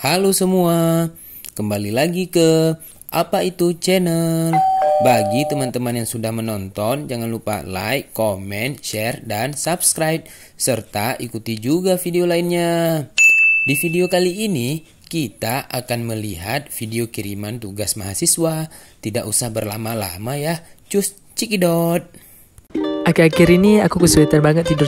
Halo semua, kembali lagi ke Apa Itu Channel. Bagi teman-teman yang sudah menonton, jangan lupa like, comment, share, dan subscribe. Serta ikuti juga video lainnya. Di video kali ini, kita akan melihat video kiriman tugas mahasiswa. Tidak usah berlama-lama ya, cus cikidot. Akhir-akhir ini aku kesulitan banget tidur